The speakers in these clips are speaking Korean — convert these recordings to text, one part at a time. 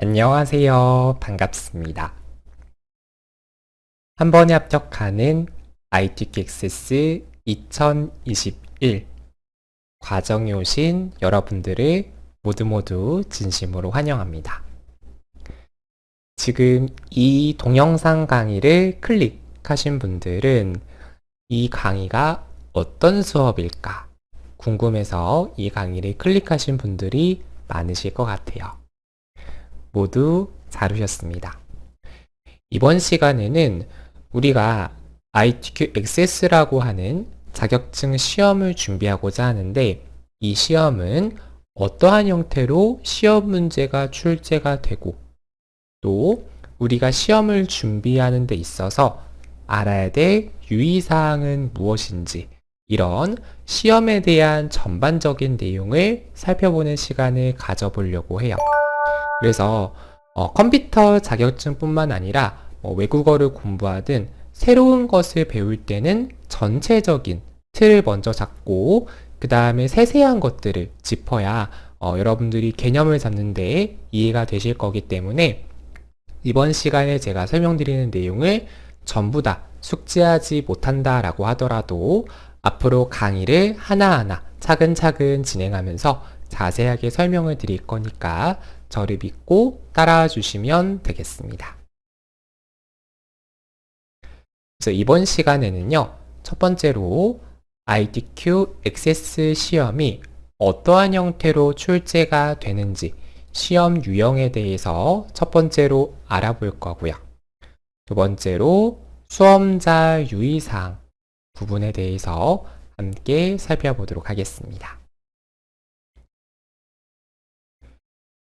안녕하세요. 반갑습니다. 한 번에 합격하는 ITQXS 2021 과정에 오신 여러분들을 모두 진심으로 환영합니다. 지금 이 동영상 강의를 클릭하신 분들은 이 강의가 어떤 수업일까 궁금해서 이 강의를 클릭하신 분들이 많으실 것 같아요. 모두 잘 오셨습니다. 이번 시간에는 우리가 ITQXS라고 하는 자격증 시험을 준비하고자 하는데, 이 시험은 어떠한 형태로 시험 문제가 출제가 되고, 또 우리가 시험을 준비하는 데 있어서 알아야 될 유의사항은 무엇인지, 이런 시험에 대한 전반적인 내용을 살펴보는 시간을 가져보려고 해요. 그래서 컴퓨터 자격증뿐만 아니라 외국어를 공부하든 새로운 것을 배울 때는 전체적인 틀을 먼저 잡고 그 다음에 세세한 것들을 짚어야 여러분들이 개념을 잡는 데 이해가 되실 거기 때문에 이번 시간에 제가 설명드리는 내용을 전부 다 숙지하지 못한다라고 하더라도 앞으로 강의를 하나하나 차근차근 진행하면서 자세하게 설명을 드릴 거니까 저를 믿고 따라와 주시면 되겠습니다. 그래서 이번 시간에는요, 첫 번째로 ITQXS 시험이 어떠한 형태로 출제가 되는지 시험 유형에 대해서 첫 번째로 알아볼 거고요. 두 번째로 수험자 유의사항 부분에 대해서 함께 살펴보도록 하겠습니다.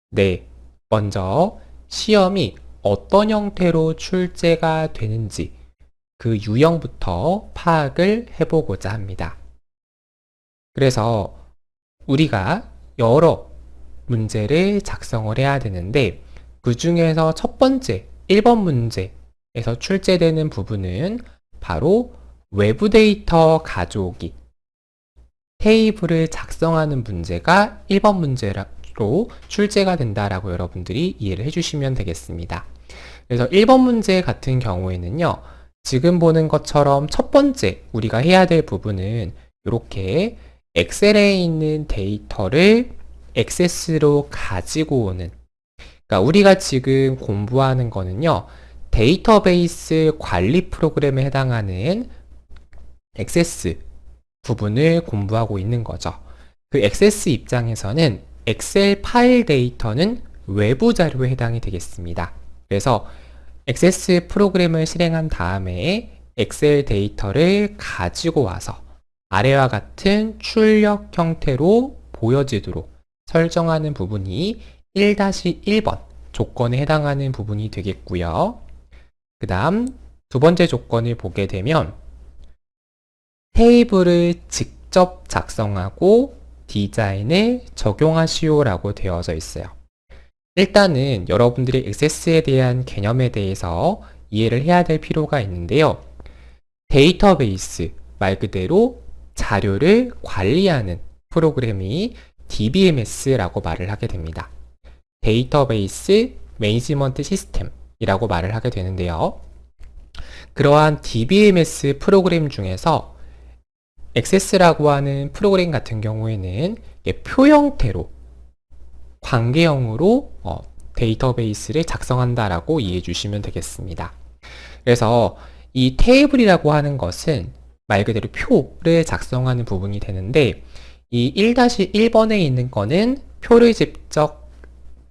네, 먼저 시험이 어떤 형태로 출제가 되는지 그 유형부터 파악을 해보고자 합니다. 그래서 우리가 여러 문제를 작성을 해야 되는데, 그 중에서 첫 번째 1번 문제에서 출제되는 부분은 바로 외부 데이터 가져오기, 테이블을 작성하는 문제가 1번 문제로 출제가 된다라고 여러분들이 이해를 해주시면 되겠습니다. 그래서 1번 문제 같은 경우에는요, 지금 보는 것처럼 첫 번째 우리가 해야 될 부분은 이렇게 엑셀에 있는 데이터를 액세스로 가지고 오는, 그러니까 우리가 지금 공부하는 거는요, 데이터베이스 관리 프로그램에 해당하는 액세스 부분을 공부하고 있는 거죠. 그 액세스 입장에서는 엑셀 파일 데이터는 외부 자료에 해당이 되겠습니다. 그래서 액세스 프로그램을 실행한 다음에 엑셀 데이터를 가지고 와서 아래와 같은 출력 형태로 보여지도록 설정하는 부분이 1-1번 조건에 해당하는 부분이 되겠고요. 그 다음 두 번째 조건을 보게 되면 테이블을 직접 작성하고 디자인을 적용하시오 라고 되어져 있어요. 일단은 여러분들이 액세스에 대한 개념에 대해서 이해를 해야 될 필요가 있는데요. 데이터베이스, 말 그대로 자료를 관리하는 프로그램이 DBMS라고 말을 하게 됩니다. 데이터베이스 매니지먼트 시스템이라고 말을 하게 되는데요. 그러한 DBMS 프로그램 중에서 액세스라고 하는 프로그램 같은 경우에는 표 형태로 관계형으로 데이터베이스를 작성한다라고 이해해 주시면 되겠습니다. 그래서 이 테이블이라고 하는 것은 말 그대로 표를 작성하는 부분이 되는데, 이 1-1번에 있는 거는 표를 직접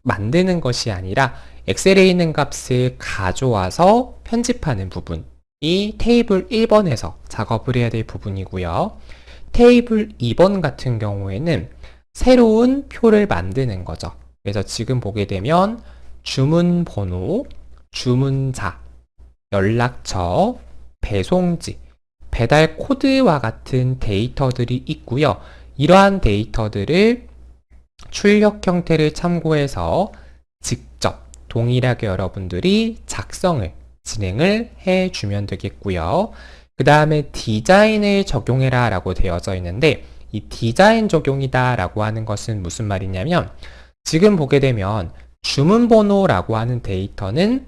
만드는 것이 아니라 엑셀에 있는 값을 가져와서 편집하는 부분, 이 테이블 1번에서 작업을 해야 될 부분이고요. 테이블 2번 같은 경우에는 새로운 표를 만드는 거죠. 그래서 지금 보게 되면 주문 번호, 주문자, 연락처, 배송지, 배달 코드와 같은 데이터들이 있고요. 이러한 데이터들을 출력 형태를 참고해서 직접 동일하게 여러분들이 작성을 진행을 해주면 되겠고요. 그 다음에 디자인을 적용해라 라고 되어져 있는데, 이 디자인 적용이다 라고 하는 것은 무슨 말이냐면, 지금 보게 되면 주문번호라고 하는 데이터는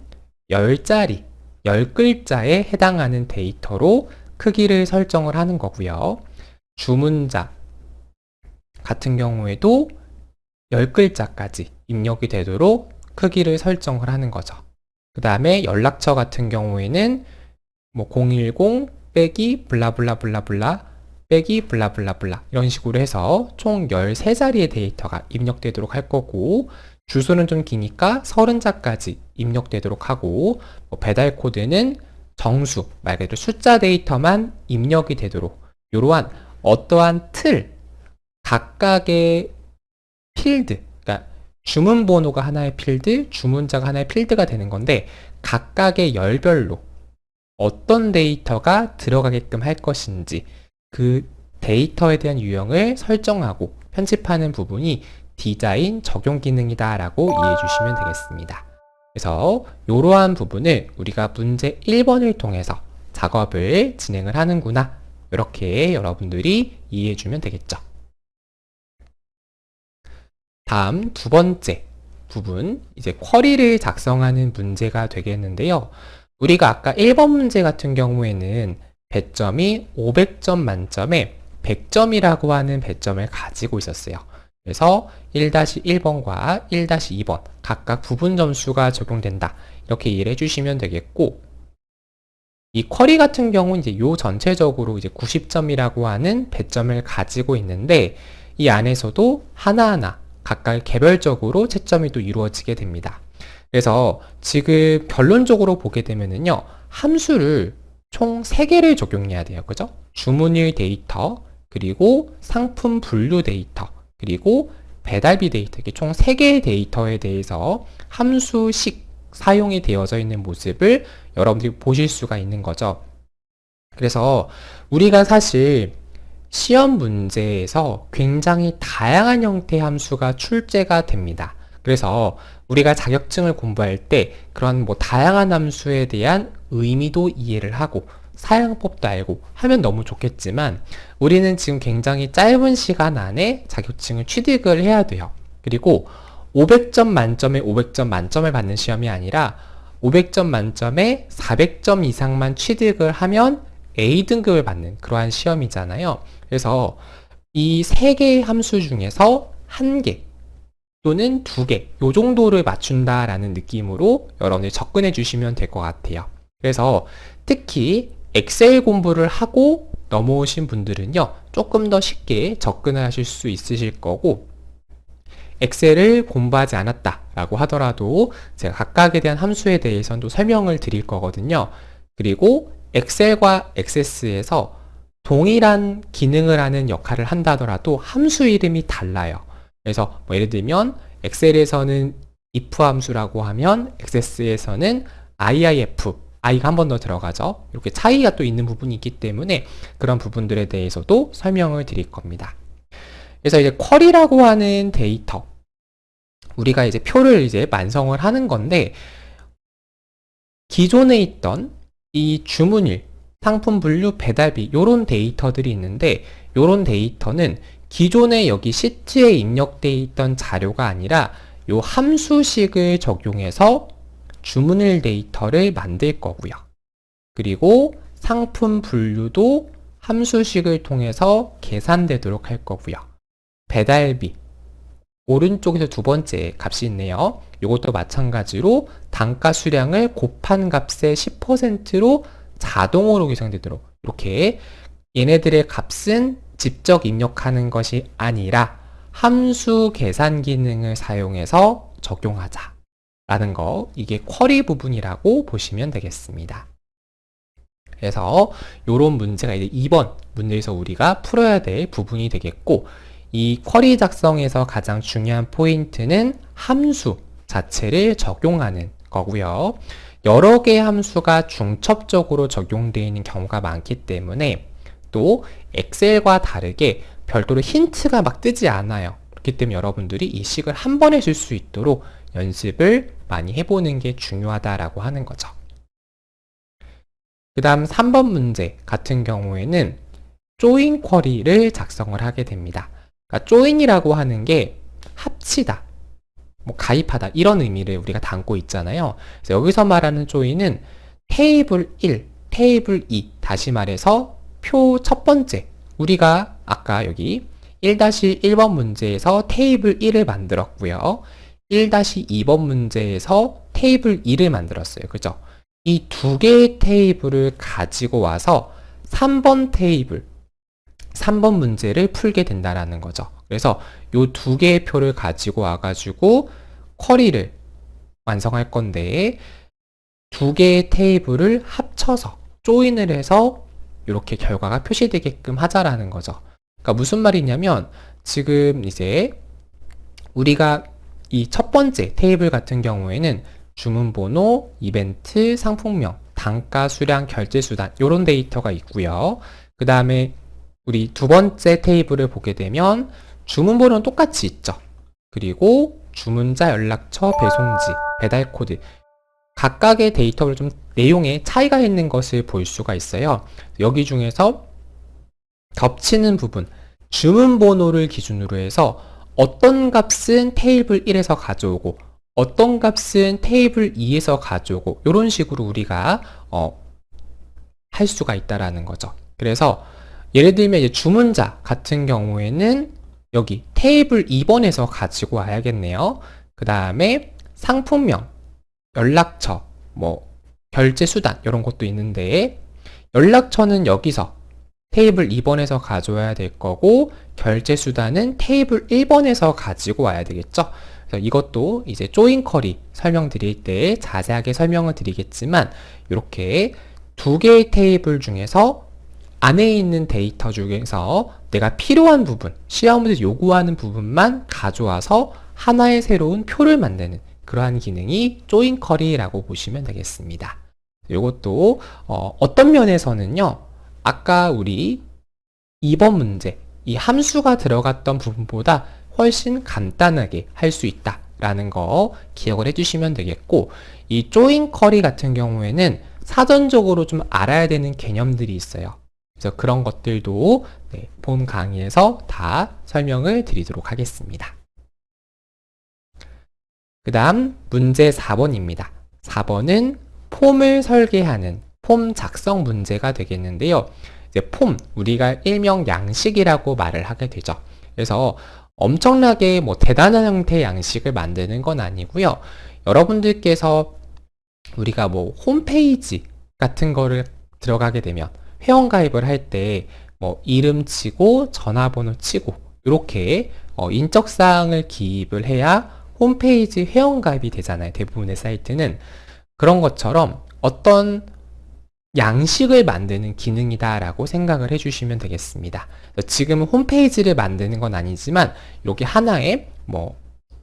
10자리, 10글자에 해당하는 데이터로 크기를 설정을 하는 거고요. 주문자 같은 경우에도 10글자까지 입력이 되도록 크기를 설정을 하는 거죠. 그 다음에 연락처 같은 경우에는 뭐 010 빼기 블라블라블라블라 빼기 블라블라블라 이런 식으로 해서 총 13자리의 데이터가 입력되도록 할 거고, 주소는 좀 기니까 30자까지 입력되도록 하고, 뭐 배달 코드는 정수, 말 그대로 숫자 데이터만 입력이 되도록, 이러한 어떠한 틀, 각각의 필드, 그러니까 주문 번호가 하나의 필드, 주문자가 하나의 필드가 되는 건데, 각각의 열별로 어떤 데이터가 들어가게끔 할 것인지 그 데이터에 대한 유형을 설정하고 편집하는 부분이 디자인 적용 기능이다 라고 이해해 주시면 되겠습니다. 그래서 이러한 부분을 우리가 문제 1번을 통해서 작업을 진행을 하는구나, 이렇게 여러분들이 이해해 주면 되겠죠. 다음 두 번째 부분, 이제 쿼리를 작성하는 문제가 되겠는데요. 우리가 아까 1번 문제 같은 경우에는 배점이 500점 만점에 100점이라고 하는 배점을 가지고 있었어요. 그래서 1-1번과 1-2번 각각 부분 점수가 적용된다, 이렇게 이해를 해주시면 되겠고, 이 쿼리 같은 경우는 이제 요 전체적으로 이제 90점이라고 하는 배점을 가지고 있는데, 이 안에서도 하나하나 각각 개별적으로 채점이 또 이루어지게 됩니다. 그래서 지금 결론적으로 보게 되면은요, 함수를 총 3개를 적용해야 돼요. 그죠? 주문일 데이터, 그리고 상품 분류 데이터, 그리고 배달비 데이터, 이렇게 총 3개의 데이터에 대해서 함수식 사용이 되어져 있는 모습을 여러분들이 보실 수가 있는 거죠. 그래서 우리가 사실 시험 문제에서 굉장히 다양한 형태의 함수가 출제가 됩니다. 그래서 우리가 자격증을 공부할 때 그런 뭐 다양한 함수에 대한 의미도 이해를 하고 사용법도 알고 하면 너무 좋겠지만, 우리는 지금 굉장히 짧은 시간 안에 자격증을 취득을 해야 돼요. 그리고 500점 만점에 500점 만점을 받는 시험이 아니라 500점 만점에 400점 이상만 취득을 하면 A등급을 받는 그러한 시험이잖아요. 그래서 이 3개의 함수 중에서 1개 또는 2개, 요 정도를 맞춘다라는 느낌으로 여러분들이 접근해 주시면 될 것 같아요. 그래서 특히 엑셀 공부를 하고 넘어오신 분들은요, 조금 더 쉽게 접근을 하실 수 있으실 거고, 엑셀을 공부하지 않았다라고 하더라도 제가 각각에 대한 함수에 대해서는 또 설명을 드릴 거거든요. 그리고 엑셀과 액세스에서 동일한 기능을 하는 역할을 한다더라도 함수 이름이 달라요. 그래서 뭐 예를 들면 엑셀에서는 if 함수라고 하면 액세스에서는 IIF, I가 한 번 더 들어가죠. 이렇게 차이가 또 있는 부분이 있기 때문에 그런 부분들에 대해서도 설명을 드릴 겁니다. 그래서 이제 쿼리라고 하는 데이터, 우리가 이제 표를 이제 완성을 하는 건데, 기존에 있던 이 주문일, 상품 분류, 배달비 요런 데이터들이 있는데, 요런 데이터는 기존에 여기 시트에 입력되어 있던 자료가 아니라 요 함수식을 적용해서 주문일 데이터를 만들 거고요. 그리고 상품 분류도 함수식을 통해서 계산되도록 할 거고요. 배달비, 오른쪽에서 두 번째 값이 있네요. 이것도 마찬가지로 단가 수량을 곱한 값의 10%로 자동으로 계산되도록, 이렇게 얘네들의 값은 직접 입력하는 것이 아니라 함수 계산 기능을 사용해서 적용하자 라는 거, 이게 쿼리 부분이라고 보시면 되겠습니다. 그래서 이런 문제가 이제 2번 문제에서 우리가 풀어야 될 부분이 되겠고, 이 쿼리 작성에서 가장 중요한 포인트는 함수 자체를 적용하는 거고요. 여러 개의 함수가 중첩적으로 적용되어 있는 경우가 많기 때문에, 또 엑셀과 다르게 별도로 힌트가 막 뜨지 않아요. 그렇기 때문에 여러분들이 이 식을 한 번에 쓸 수 있도록 연습을 많이 해보는 게 중요하다라고 하는 거죠. 그 다음 3번 문제 같은 경우에는 조인 쿼리를 작성을 하게 됩니다. 그러니까 조인이라고 하는 게 합치다, 뭐 가입하다 이런 의미를 우리가 담고 있잖아요. 그래서 여기서 말하는 조인은 테이블 1, 테이블 2, 다시 말해서 표 첫 번째, 우리가 아까 여기 1-1번 문제에서 테이블 1을 만들었고요. 1-2번 문제에서 테이블 2를 만들었어요. 그죠? 이 두 개의 테이블을 가지고 와서 3번 테이블, 3번 문제를 풀게 된다라는 거죠. 그래서 이 두 개의 표를 가지고 와가지고 쿼리를 완성할 건데, 두 개의 테이블을 합쳐서 조인을 해서 이렇게 결과가 표시되게끔 하자라는 거죠. 그러니까 무슨 말이냐면, 지금 이제 우리가 이 첫 번째 테이블 같은 경우에는 주문번호, 이벤트, 상품명, 단가, 수량, 결제 수단 이런 데이터가 있고요. 그 다음에 우리 두 번째 테이블을 보게 되면 주문번호는 똑같이 있죠. 그리고 주문자, 연락처, 배송지, 배달 코드 각각의 데이터를 좀 내용에 차이가 있는 것을 볼 수가 있어요. 여기 중에서 겹치는 부분, 주문번호를 기준으로 해서 어떤 값은 테이블 1에서 가져오고 어떤 값은 테이블 2에서 가져오고 이런 식으로 우리가 할 수가 있다라는 거죠. 그래서 예를 들면 이제 주문자 같은 경우에는 여기 테이블 2번에서 가지고 와야겠네요. 그 다음에 상품명, 연락처, 뭐 결제 수단 이런 것도 있는데, 연락처는 여기서 테이블 2번에서 가져와야 될 거고, 결제 수단은 테이블 1번에서 가지고 와야 되겠죠. 그래서 이것도 이제 조인 쿼리 설명드릴 때 자세하게 설명을 드리겠지만, 이렇게 두 개의 테이블 중에서 안에 있는 데이터 중에서 내가 필요한 부분, 시험 문제 요구하는 부분만 가져와서 하나의 새로운 표를 만드는 그러한 기능이 조인 쿼리라고 보시면 되겠습니다. 이것도 어떤 면에서는요, 아까 우리 2번 문제, 이 함수가 들어갔던 부분보다 훨씬 간단하게 할 수 있다라는 거 기억을 해주시면 되겠고, 이 조인 쿼리 같은 경우에는 사전적으로 좀 알아야 되는 개념들이 있어요. 그래서 그런 것들도 본 강의에서 다 설명을 드리도록 하겠습니다. 그 다음 문제 4번입니다. 4번은 폼을 설계하는 폼 작성 문제가 되겠는데요. 이제 폼, 우리가 일명 양식이라고 말을 하게 되죠. 그래서 엄청나게 뭐 대단한 형태의 양식을 만드는 건 아니고요. 여러분들께서 우리가 뭐 홈페이지 같은 거를 들어가게 되면 회원가입을 할 때 뭐 이름 치고 전화번호 치고 이렇게 인적사항을 기입을 해야 홈페이지 회원가입이 되잖아요. 대부분의 사이트는. 그런 것처럼 어떤 양식을 만드는 기능이다라고 생각을 해주시면 되겠습니다. 지금 홈페이지를 만드는 건 아니지만 이렇게 하나의 뭐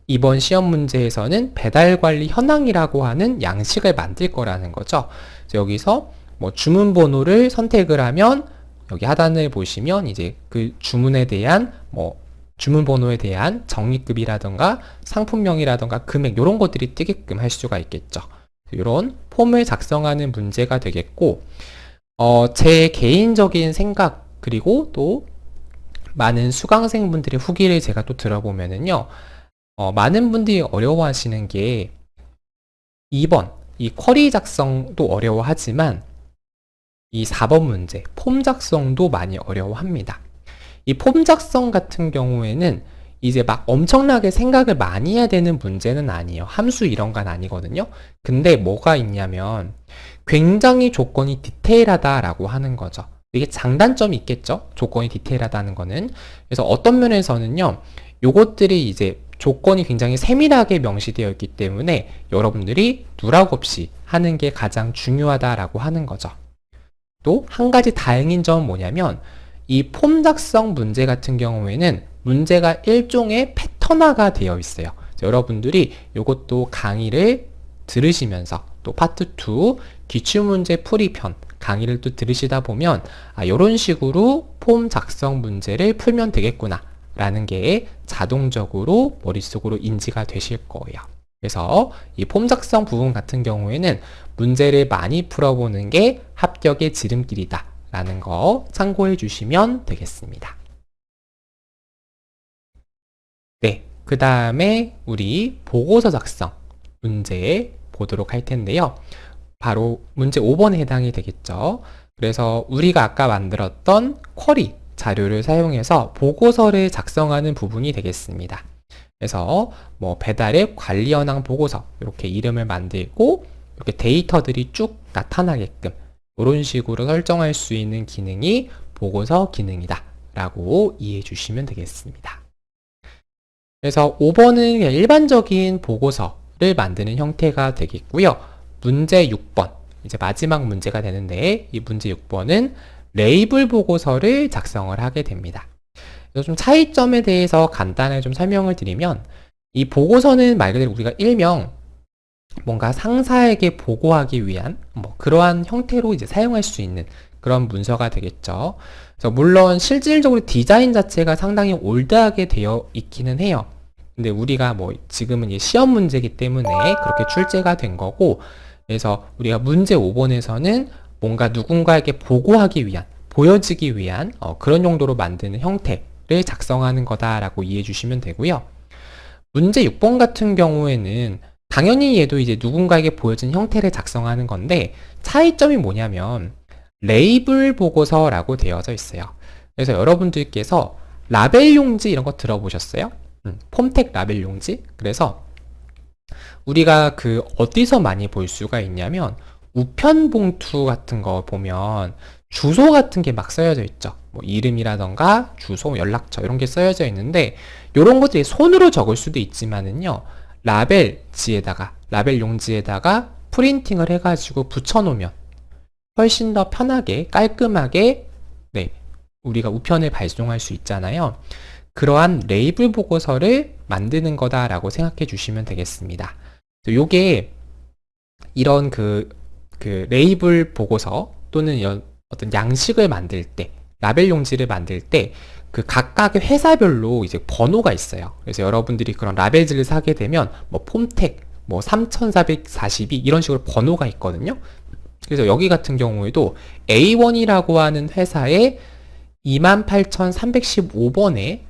이번 시험 문제에서는 배달관리 현황이라고 하는 양식을 만들 거라는 거죠. 그래서 여기서 뭐 주문 번호를 선택을 하면 여기 하단을 보시면 이제 그 주문에 대한 뭐 주문 번호에 대한 적립금이라던가 상품명이라던가 금액 이런 것들이 뜨게끔 할 수가 있겠죠. 이런 폼을 작성하는 문제가 되겠고, 제 개인적인 생각 그리고 또 많은 수강생분들의 후기를 제가 또 들어보면은요, 많은 분들이 어려워하시는 게 2번 이 쿼리 작성도 어려워하지만 이 4번 문제 폼 작성도 많이 어려워합니다. 이 폼 작성 같은 경우에는 이제 막 엄청나게 생각을 많이 해야 되는 문제는 아니에요. 함수 이런 건 아니거든요. 근데 뭐가 있냐면 굉장히 조건이 디테일하다라고 하는 거죠. 이게 장단점이 있겠죠. 조건이 디테일하다는 거는. 그래서 어떤 면에서는요, 요것들이 이제 조건이 굉장히 세밀하게 명시되어 있기 때문에 여러분들이 누락 없이 하는 게 가장 중요하다라고 하는 거죠. 또 한 가지 다행인 점은 뭐냐면 이 폼 작성 문제 같은 경우에는 문제가 일종의 패턴화가 되어 있어요. 여러분들이 이것도 강의를 들으시면서 또 파트 2 기출문제 풀이편 강의를 또 들으시다 보면 이런 식으로 폼 작성 문제를 풀면 되겠구나 라는 게 자동적으로 머릿속으로 인지가 되실 거예요. 그래서 이 폼 작성 부분 같은 경우에는 문제를 많이 풀어보는 게 합격의 지름길이다 라는 거 참고해 주시면 되겠습니다. 네, 그 다음에 우리 보고서 작성 문제 보도록 할 텐데요. 바로 문제 5번에 해당이 되겠죠. 그래서 우리가 아까 만들었던 쿼리 자료를 사용해서 보고서를 작성하는 부분이 되겠습니다. 그래서 뭐 배달앱 관리 현황 보고서 이렇게 이름을 만들고 이렇게 데이터들이 쭉 나타나게끔 이런 식으로 설정할 수 있는 기능이 보고서 기능이다 라고 이해해 주시면 되겠습니다. 그래서 5번은 그냥 일반적인 보고서를 만드는 형태가 되겠고요. 문제 6번, 이제 마지막 문제가 되는데 이 문제 6번은 레이블 보고서를 작성을 하게 됩니다. 그래서 좀 차이점에 대해서 간단하게 좀 설명을 드리면 이 보고서는 말 그대로 우리가 일명 뭔가 상사에게 보고하기 위한 뭐 그러한 형태로 이제 사용할 수 있는 그런 문서가 되겠죠. 그래서 물론 실질적으로 디자인 자체가 상당히 올드하게 되어 있기는 해요. 근데 우리가 뭐 지금은 이제 시험 문제이기 때문에 그렇게 출제가 된 거고, 그래서 우리가 문제 5번에서는 뭔가 누군가에게 보고하기 위한, 보여지기 위한 그런 용도로 만드는 형태를 작성하는 거다라고 이해해 주시면 되고요. 문제 6번 같은 경우에는 당연히 얘도 이제 누군가에게 보여진 형태를 작성하는 건데 차이점이 뭐냐면 레이블 보고서라고 되어져 있어요. 그래서 여러분들께서 라벨 용지 이런 거 들어보셨어요? 폼택 라벨 용지? 그래서 우리가 그 어디서 많이 볼 수가 있냐면 우편 봉투 같은 거 보면 주소 같은 게 막 써여져 있죠. 뭐 이름이라던가 주소, 연락처 이런 게 써여져 있는데 이런 것들이 손으로 적을 수도 있지만은요. 라벨 용지에다가 프린팅을 해가지고 붙여놓으면 훨씬 더 편하게 깔끔하게 우리가 우편을 발송할 수 있잖아요. 그러한 레이블 보고서를 만드는 거다라고 생각해 주시면 되겠습니다. 요게 이런 그 레이블 보고서 또는 이런 어떤 양식을 만들 때, 라벨 용지를 만들 때 그 각각의 회사별로 이제 번호가 있어요. 그래서 여러분들이 그런 라벨지를 사게 되면 뭐 폼택, 뭐 3442 이런 식으로 번호가 있거든요. 그래서 여기 같은 경우에도 A1이라고 하는 회사의 28315번의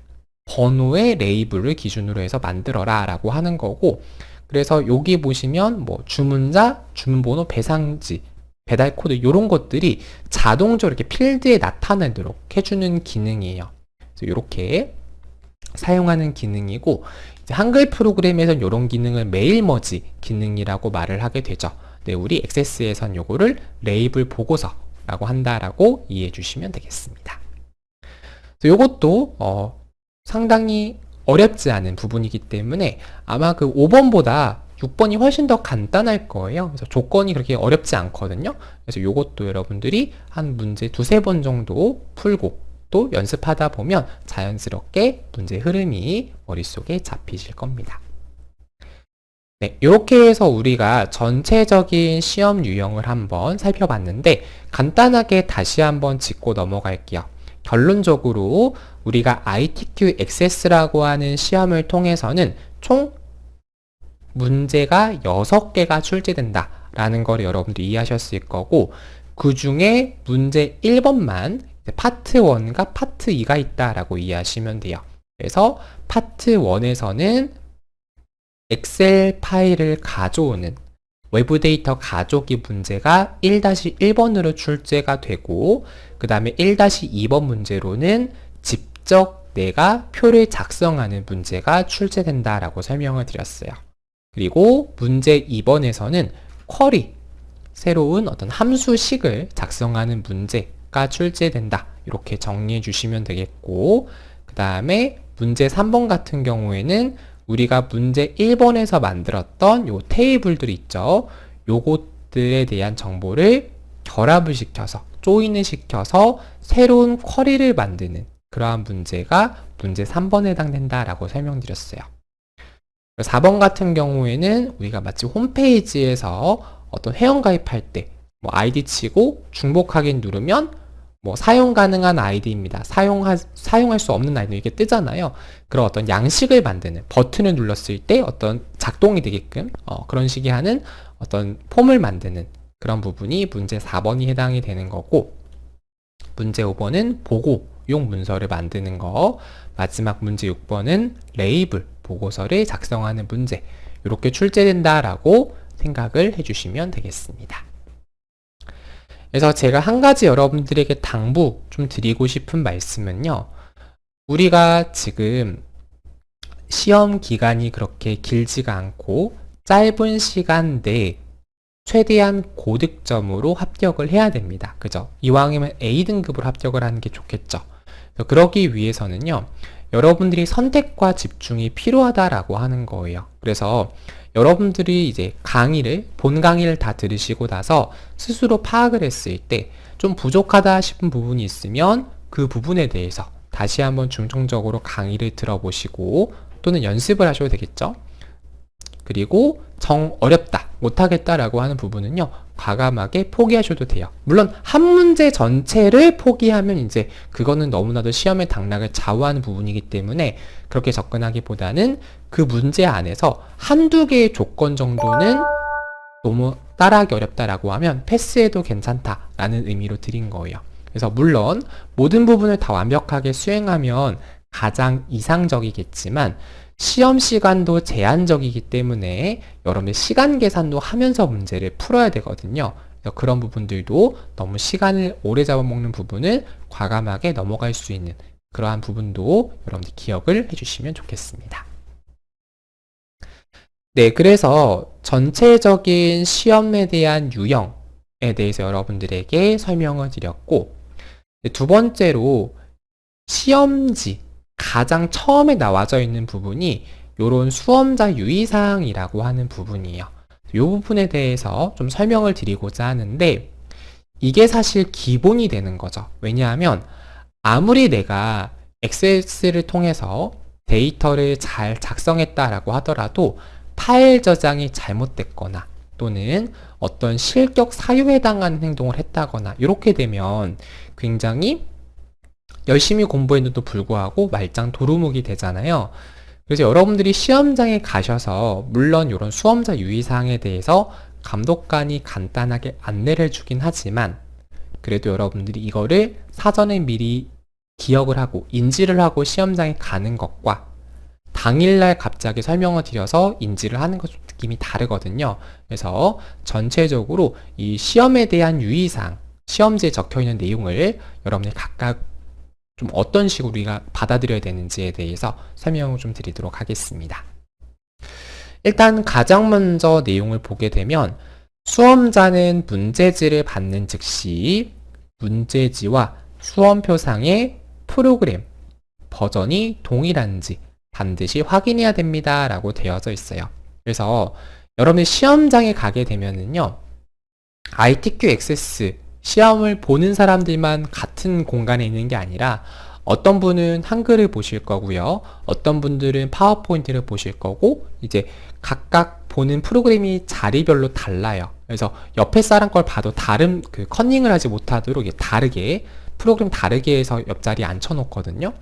번호의 레이블을 기준으로 해서 만들어라 라고 하는 거고, 그래서 여기 보시면 뭐 주문자, 주문번호, 배상지, 배달 코드 이런 것들이 자동적으로 이렇게 필드에 나타나도록 해주는 기능이에요. 그래서 이렇게 사용하는 기능이고, 이제 한글 프로그램에서는 이런 기능을 메일 머지 기능이라고 말을 하게 되죠. 네, 우리 액세스에선 요거를 레이블 보고서라고 한다라고 이해해 주시면 되겠습니다. 요것도 상당히 어렵지 않은 부분이기 때문에 아마 그 5번보다 6번이 훨씬 더 간단할 거예요. 그래서 조건이 그렇게 어렵지 않거든요. 그래서 요것도 여러분들이 한 문제 2-3번 정도 풀고 또 연습하다 보면 자연스럽게 문제 흐름이 머릿속에 잡히실 겁니다. 네, 이렇게 해서 우리가 전체적인 시험 유형을 한번 살펴봤는데 간단하게 다시 한번 짚고 넘어갈게요. 결론적으로 우리가 ITQ 액세스라고 하는 시험을 통해서는 총 문제가 6개가 출제된다 라는 걸 여러분들이 이해하셨을 거고, 그 중에 문제 1번만 파트 1과 파트 2가 있다라고 이해하시면 돼요. 그래서 파트 1에서는 엑셀 파일을 가져오는 외부 데이터 가져오기 문제가 1-1번으로 출제가 되고, 그 다음에 1-2번 문제로는 직접 내가 표를 작성하는 문제가 출제된다라고 설명을 드렸어요. 그리고 문제 2번에서는 쿼리, 새로운 어떤 함수식을 작성하는 문제가 출제된다. 이렇게 정리해 주시면 되겠고, 그 다음에 문제 3번 같은 경우에는 우리가 문제 1번에서 만들었던 요 테이블들이 있죠. 요것들에 대한 정보를 결합을 시켜서, 조인을 시켜서 새로운 쿼리를 만드는 그러한 문제가 문제 3번에 해당된다라고 설명드렸어요. 4번 같은 경우에는 우리가 마치 홈페이지에서 어떤 회원가입할 때 뭐 아이디 치고 중복 확인 누르면 뭐 사용 가능한 아이디입니다. 사용할 수 없는 아이디 이렇게 뜨잖아요. 그런 어떤 양식을 만드는 버튼을 눌렀을 때 어떤 작동이 되게끔 그런 식의 하는 어떤 폼을 만드는 그런 부분이 문제 4번이 해당이 되는 거고, 문제 5번은 보고용 문서를 만드는 거, 마지막 문제 6번은 레이블 보고서를 작성하는 문제, 이렇게 출제된다라고 생각을 해주시면 되겠습니다. 그래서 제가 한 가지 여러분들에게 당부 좀 드리고 싶은 말씀은요. 우리가 지금 시험 기간이 그렇게 길지가 않고 짧은 시간 내에 최대한 고득점으로 합격을 해야 됩니다. 그죠? 이왕이면 A등급으로 합격을 하는 게 좋겠죠. 그러기 위해서는요, 여러분들이 선택과 집중이 필요하다라고 하는 거예요. 그래서 여러분들이 이제 본 강의를 다 들으시고 나서 스스로 파악을 했을 때 좀 부족하다 싶은 부분이 있으면 그 부분에 대해서 다시 한번 중점적으로 강의를 들어보시고 또는 연습을 하셔도 되겠죠. 그리고 어렵다, 못하겠다라고 하는 부분은요, 과감하게 포기하셔도 돼요. 물론 한 문제 전체를 포기하면 이제 그거는 너무나도 시험의 당락을 좌우하는 부분이기 때문에 그렇게 접근하기보다는 그 문제 안에서 한두 개의 조건 정도는 너무 따라하기 어렵다라고 하면 패스해도 괜찮다라는 의미로 드린 거예요. 그래서 물론 모든 부분을 다 완벽하게 수행하면 가장 이상적이겠지만 시험 시간도 제한적이기 때문에 여러분들 시간 계산도 하면서 문제를 풀어야 되거든요. 그래서 그런 부분들도 너무 시간을 오래 잡아먹는 부분을 과감하게 넘어갈 수 있는 그러한 부분도 여러분들 기억을 해주시면 좋겠습니다. 네, 그래서 전체적인 시험에 대한 유형에 대해서 여러분들에게 설명을 드렸고, 두 번째로 시험지 가장 처음에 나와져 있는 부분이 이런 수험자 유의사항이라고 하는 부분이에요. 이 부분에 대해서 좀 설명을 드리고자 하는데 이게 사실 기본이 되는 거죠. 왜냐하면 아무리 내가 엑셀을 통해서 데이터를 잘 작성했다라고 하더라도 파일 저장이 잘못됐거나 또는 어떤 실격 사유에 해당하는 행동을 했다거나 이렇게 되면 굉장히 열심히 공부했는데도 불구하고 말짱 도루묵이 되잖아요. 그래서 여러분들이 시험장에 가셔서 물론 이런 수험자 유의사항에 대해서 감독관이 간단하게 안내를 주긴 하지만 그래도 여러분들이 이거를 사전에 미리 기억을 하고 인지를 하고 시험장에 가는 것과 당일날 갑자기 설명을 드려서 인지를 하는 것 느낌이 다르거든요. 그래서 전체적으로 이 시험에 대한 유의사항, 시험지에 적혀있는 내용을 여러분들이 각각 좀 어떤 식으로 우리가 받아들여야 되는지에 대해서 설명을 좀 드리도록 하겠습니다. 일단 가장 먼저 내용을 보게 되면 수험자는 문제지를 받는 즉시 문제지와 수험표상의 프로그램 버전이 동일한지 반드시 확인해야 됩니다 라고 되어져 있어요. 그래서 여러분이 시험장에 가게 되면은요, ITQ 액세스 시험을 보는 사람들만 같은 공간에 있는 게 아니라 어떤 분은 한글을 보실 거고요. 어떤 분들은 파워포인트를 보실 거고 이제 각각 보는 프로그램이 자리별로 달라요. 그래서 옆에 사람 걸 봐도 다른 컨닝을 하지 못하도록 다르게 프로그램 다르게 해서 옆자리에 앉혀놓거든요.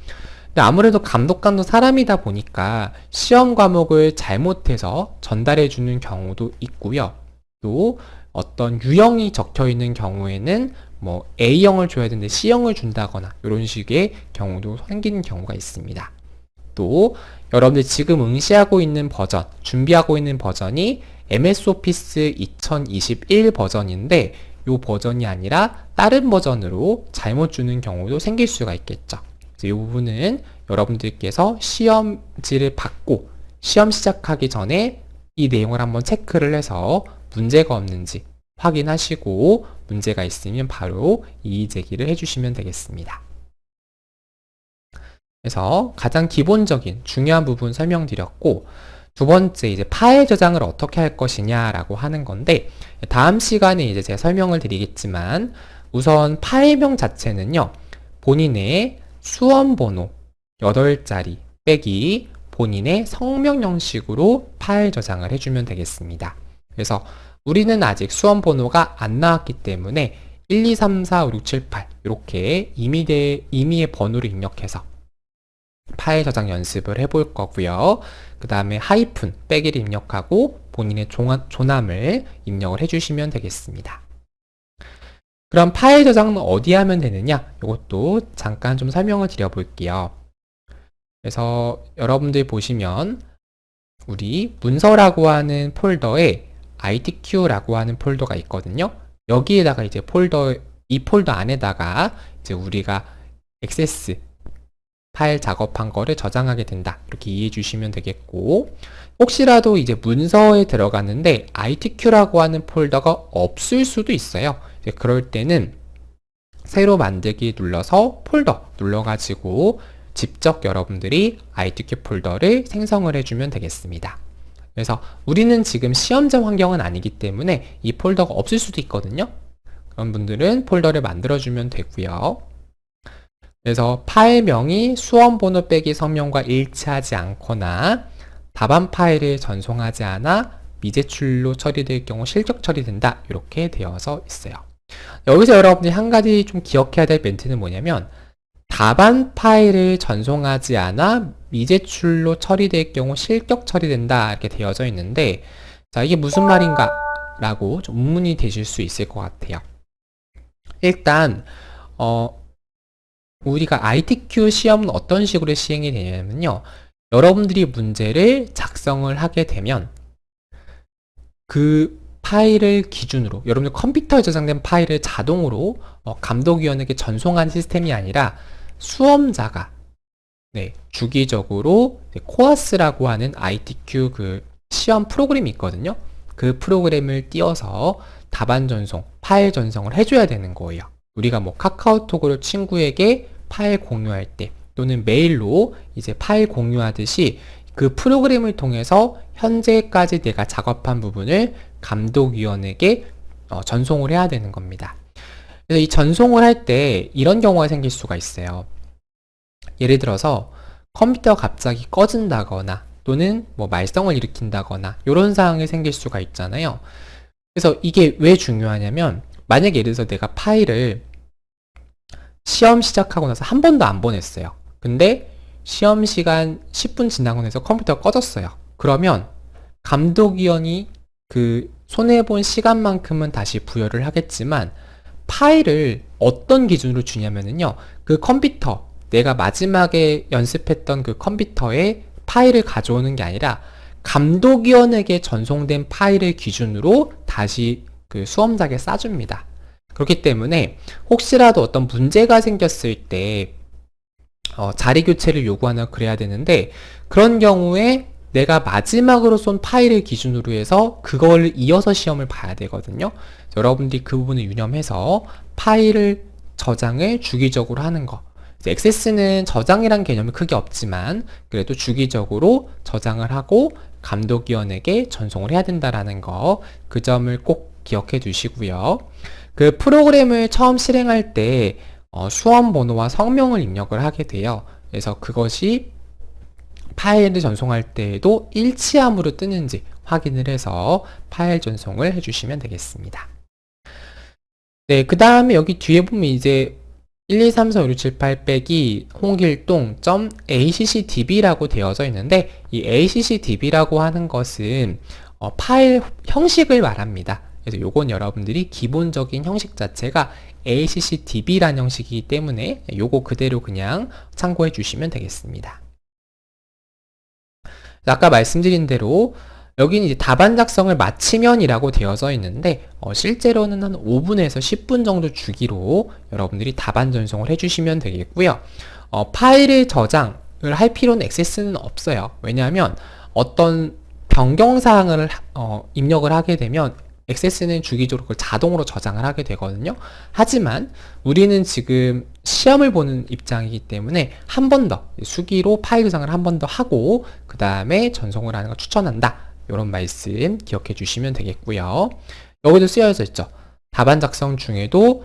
근데 아무래도 감독관도 사람이다 보니까 시험 과목을 잘못해서 전달해 주는 경우도 있고요. 또 어떤 유형이 적혀 있는 경우에는 뭐 A형을 줘야 되는데 C형을 준다거나 이런 식의 경우도 생기는 경우가 있습니다. 또 여러분들 지금 응시하고 있는 버전, 준비하고 있는 버전이 MS 오피스 2021 버전인데 이 버전이 아니라 다른 버전으로 잘못 주는 경우도 생길 수가 있겠죠. 그래서 이 부분은 여러분들께서 시험지를 받고 시험 시작하기 전에 이 내용을 한번 체크를 해서 문제가 없는지 확인하시고 문제가 있으면 바로 이의 제기를 해주시면 되겠습니다. 그래서 가장 기본적인 중요한 부분 설명드렸고 두 번째 이제 파일 저장을 어떻게 할 것이냐라고 하는 건데 다음 시간에 이제 제가 설명을 드리겠지만 우선 파일명 자체는요 본인의 수험번호 8자리 빼기 본인의 성명 형식으로 파일 저장을 해주면 되겠습니다. 그래서 우리는 아직 수험 번호가 안 나왔기 때문에 1, 2, 3, 4, 5, 6, 7, 8 이렇게 임의의 번호를 입력해서 파일 저장 연습을 해볼 거고요. 그 다음에 하이픈 빼기를 입력하고 본인의 조남을 입력을 해주시면 되겠습니다. 그럼 파일 저장은 어디 하면 되느냐? 이것도 잠깐 좀 설명을 드려볼게요. 그래서 여러분들 보시면 우리 문서라고 하는 폴더에 ITQ라고 하는 폴더가 있거든요. 여기에다가 이제 이 폴더 안에다가 이제 우리가 액세스 파일 작업한 거를 저장하게 된다. 이렇게 이해해 주시면 되겠고, 혹시라도 이제 문서에 들어갔는데 ITQ라고 하는 폴더가 없을 수도 있어요. 이제 그럴 때는 새로 만들기 눌러서 폴더 눌러가지고 직접 여러분들이 ITQ 폴더를 생성을 해주면 되겠습니다. 그래서 우리는 지금 시험장 환경은 아니기 때문에 이 폴더가 없을 수도 있거든요. 그런 분들은 폴더를 만들어주면 되고요. 그래서 파일명이 수험번호 빼기 성명과 일치하지 않거나 답안 파일을 전송하지 않아 미제출로 처리될 경우 실격 처리된다. 이렇게 되어서 있어요. 여기서 여러분들이 한 가지 좀 기억해야 될 멘트는 뭐냐면, 답안 파일을 전송하지 않아 미제출로 처리될 경우 실격 처리된다. 이렇게 되어져 있는데, 자, 이게 무슨 말인가? 라고 좀 의문이 되실 수 있을 것 같아요. 일단, 우리가 ITQ 시험은 어떤 식으로 시행이 되냐면요. 여러분들이 문제를 작성을 하게 되면 그 파일을 기준으로, 여러분들 컴퓨터에 저장된 파일을 자동으로 감독위원에게 전송하는 시스템이 아니라 수험자가 주기적으로 코어스라고 하는 ITQ 그 시험 프로그램이 있거든요. 그 프로그램을 띄워서 답안 전송, 파일 전송을 해줘야 되는 거예요. 우리가 뭐 카카오톡으로 친구에게 파일 공유할 때 또는 메일로 이제 파일 공유하듯이 그 프로그램을 통해서 현재까지 내가 작업한 부분을 감독위원에게 전송을 해야 되는 겁니다. 그래서 이 전송을 할 때 이런 경우가 생길 수가 있어요. 예를 들어서 컴퓨터가 갑자기 꺼진다거나 또는 뭐 말썽을 일으킨다거나 이런 상황이 생길 수가 있잖아요. 그래서 이게 왜 중요하냐면, 만약에 예를 들어서 내가 파일을 시험 시작하고 나서 한 번도 안 보냈어요. 근데 시험 시간 10분 지나고 나서 컴퓨터가 꺼졌어요. 그러면 감독위원이 그 손해본 시간만큼은 다시 부여를 하겠지만, 파일을 어떤 기준으로 주냐면요, 그 컴퓨터, 내가 마지막에 연습했던 그 컴퓨터에 파일을 가져오는 게 아니라 감독위원에게 전송된 파일을 기준으로 다시 그 수험자에게 싸줍니다. 그렇기 때문에 혹시라도 어떤 문제가 생겼을 때 자리 교체를 요구하나 그래야 되는데, 그런 경우에 내가 마지막으로 쏜 파일을 기준으로 해서 그걸 이어서 시험을 봐야 되거든요. 여러분들이 그 부분을 유념해서 파일을 저장을 주기적으로 하는 거. 액세스는 저장이란 개념이 크게 없지만 그래도 주기적으로 저장을 하고 감독위원에게 전송을 해야 된다라는 거, 그 점을 꼭 기억해 두시고요. 그 프로그램을 처음 실행할 때 수험 번호와 성명을 입력을 하게 돼요. 그래서 그것이 파일을 전송할 때에도 일치함으로 뜨는지 확인을 해서 파일 전송을 해주시면 되겠습니다. 네, 그 다음에 여기 뒤에 보면 이제 1, 2, 3, 4, 5, 6, 7, 8 빼기 홍길동.accdb라고 되어져 있는데, 이 accdb라고 하는 것은 파일 형식을 말합니다. 그래서 요건 여러분들이 기본적인 형식 자체가 accdb라는 형식이기 때문에 요거 그대로 그냥 참고해 주시면 되겠습니다. 아까 말씀드린 대로 여기는 이제 답안 작성을 마치면이라고 되어져 있는데, 실제로는 한 5분에서 10분 정도 주기로 여러분들이 답안 전송을 해주시면 되겠고요. 파일을 저장을 할 필요는 액세스는 없어요. 왜냐하면 어떤 변경사항을 입력을 하게 되면 액세스는 주기적으로 그걸 자동으로 저장을 하게 되거든요. 하지만 우리는 지금 시험을 보는 입장이기 때문에 한 번 더 수기로 파일 저장을 한 번 더 하고 그 다음에 전송을 하는 걸 추천한다. 이런 말씀 기억해 주시면 되겠고요. 여기도 쓰여져 있죠. 답안 작성 중에도